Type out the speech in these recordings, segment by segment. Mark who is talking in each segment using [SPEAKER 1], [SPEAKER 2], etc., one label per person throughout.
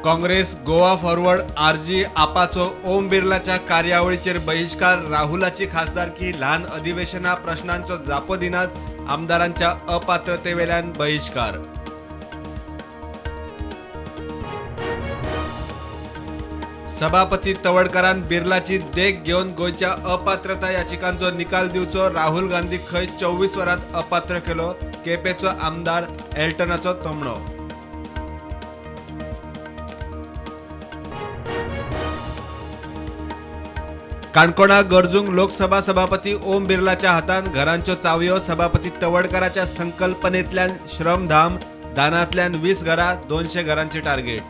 [SPEAKER 1] Congress Goa forward RG आपाचो ओम बिर्लाच्या कार्यावळीचेर बहिष्कार. राहुलाची खासदारकी ल्हान अधिवेशना प्रश्नांचो जापो दिनात आमदारांच्या अपात्रतेवेल्यान बहिष्कार. सभापती तवडकरान बिर्लाची देख घेवन गोयच्या अपात्रता याचिकांचो निकाल दिवचो. राहुल गांधी खंय 24 वरांत अपात्र केलो. केपेचो आमदार एल्टनाचो तमणो. काणकोणा गरजूंक लोकसभा सभापती ओम बिर्लाच्या हातान घरांच्यो चावयो. सभापती तवडकराच्या संकल्पनेतल्यान श्रमधाम दानांतल्यान 20 घरां 200 घरांचे टार्गेट.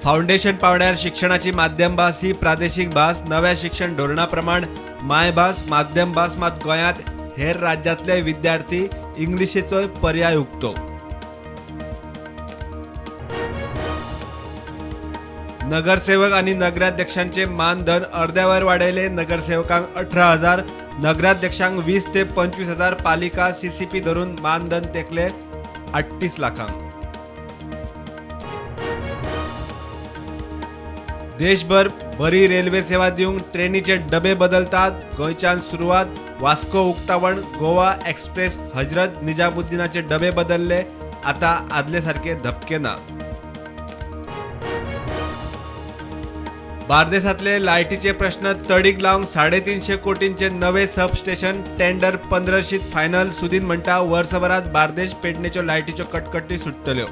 [SPEAKER 1] फाउंडेशन पावण्यार शिक्षणाची माध्यम भास ही प्रादेशीक भास. नव्या शिक्षण धोरणाप्रमाण मायभास माध्यम भास मात गोंयांत हेर राज्यांतले विद्यार्थी इंग्लिशीचो पर्याय उक्तो. नगरसेवक आणि नगराध्यक्षांचे मानधन अर्द्यावर वाडयले. नगरसेवकांक 18,000, नगराध्यक्षांक 20 ते 25,000. पालिका सीसीपी धरून मानधन तेकले 38 लाखांक. देशभर बरी रेल्वे सेवा दिवंक ट्रेनीचे डबे बदलतात. गोंयच्यान सुरवात. वास्को उक्तावण गोवा एक्सप्रेस हजरत निजामुद्दीनाचे डबे बदलले. आता आदले सारखे धपके ना. बार्देसातले लायटीचे प्रश्न तडीक लावंक 350 कोटींचे नवे सबस्टेशन. टेंडर 15शीत फायनल. सुदीन म्हणटा वर्सभरात बार्देश पेडणेच्यो लायटीच्यो कटकटी सुट्टल्यो.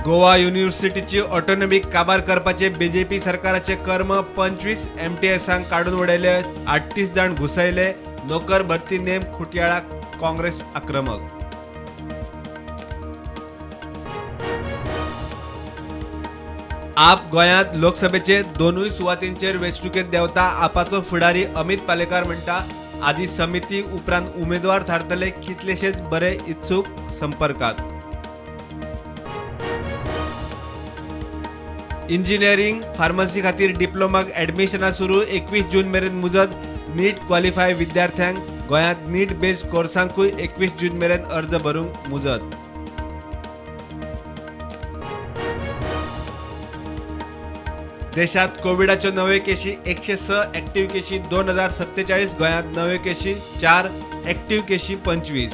[SPEAKER 1] गोवा युनिव्हर्सिटीची ऑटोनॉमी काबार करपाचे बीजेपी सरकाराचे कर्म. 25 MTSांक काडून उडयले. 38 जाण घुसयले. नोकर भरती नेम खुटयाळा. काँग्रेस आक्रमक. आप गोंयांत लोकसभेचे दोनूय सुवातींचेर वेंचणुकेत देंवता. आपाचो फुडारी अमित पालेकार म्हणटा आदी समिती उपरांत उमेदवार थारतले. कितलेशेच बरे इत्सूक संपर्कात. इंजिनियरिंग फार्मसी खातीर डिप्लोमाक ॲडमिशनां सुरू. 21 जून मेरेन मुजत. नीट क्वॉलिफाय विद्यार्थ्यांक गोंयांत नीट बेस्ड कोर्सांकूय 21 जून मेरेन अर्ज भरूंक मुजत. देशात कोविडाच्यो नव्यो केशी 106. एक्टिव्ह केशी 2047. गोंयांत नव्यो केशी 4. एक्टिव्ह केशी 25.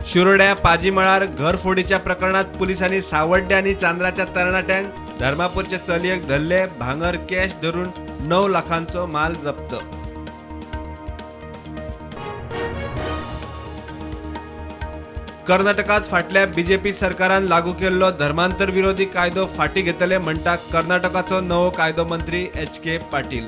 [SPEAKER 1] शिरोड्या पाजीमळार घरफोडीच्या प्रकरणात पोलिसांनी सावड्डे आणि चांद्राच्या तरणाट्यांक धर्मापूरचे चलयेक धरले. भांगर कॅश धरून 9 लाखांचो माल जप्त. कर्नाटकात फाटल्या बीजेपी सरकारान लागू केल्लो धर्मांतर विरोधी कायदो फाटी घेतले म्हणटा कर्नाटकाचो नवो कायदो मंत्री HK पाटील.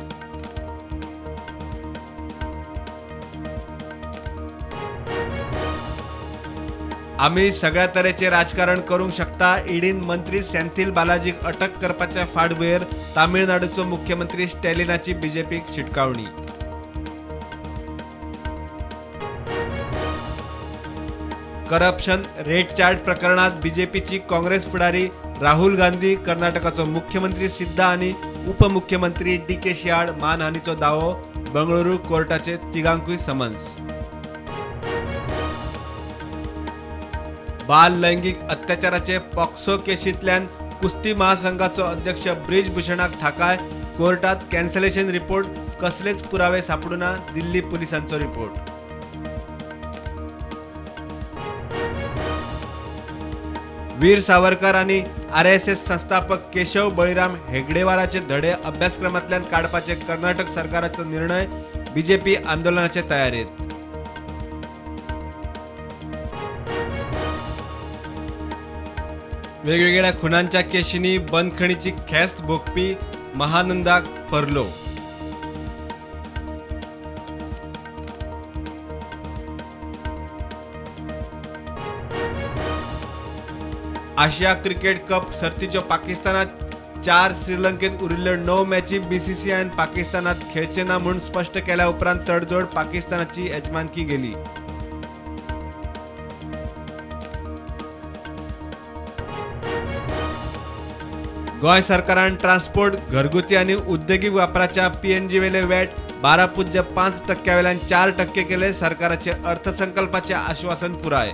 [SPEAKER 1] आम्ही सगळ्या तरेचे राजकारण करूंक शकता. ईडीन मंत्री सेंथील बालाजीक अटक करपाच्या फाटभुंयेर तामिळनाडूचो मुख्यमंत्री स्टॅलिनाची बीजेपीक शिटकावणी. करप्शन रेट चार्ट प्रकरणात बीजेपीची काँग्रेस फुडारी राहुल गांधी, कर्नाटकाचो मुख्यमंत्री सिद्धा आणि उपमुख्यमंत्री DK शिंदे आड मानहानीचो दावो. बंगळुरू कोर्टाचे तिगांकूय समन्स. बाल लैंगिक अत्याचाराचे पॉक्सो केशींतल्यान कुस्ती महासंघाचो अध्यक्ष ब्रिज भूषणाक थाकाय. कोर्टात कॅन्सलेशन रिपोर्ट. कसलेच पुरावे सापडूना. दिल्ली पोलिसांचो रिपोर्ट. वीर सावरकर आणि RSS संस्थापक केशव बळीराम हेगडेवाराचे धडे अभ्यासक्रमांतल्यान काडपाचे कर्नाटक सरकाराचो निर्णय. बीजेपी आंदोलनाचे तयारेत. वेगवेगळ्या खुनांच्या केशींनी बंदखणीची ख्यास्त भोगपी महानंदाक फरलो. आशिया क्रिकेट कप सर्तीच्यो पाकिस्तानात 4. श्रीलंकेत उरिल्ल्यो 9 मॅची BCCIन पाकिस्तानात खेळचे ना म्हूण स्पश्ट केल्या उपरांत तडजोड. पाकिस्तानाची येजमानकी गेली. गोंय सरकारान ट्रान्सपोर्ट घरगुती आणि उद्योगिक वापराच्या PNG वेले वॅट 12.5% वेल्यान 4% केले. सरकाराचे अर्थसंकल्पाचे आश्वासन पुराय.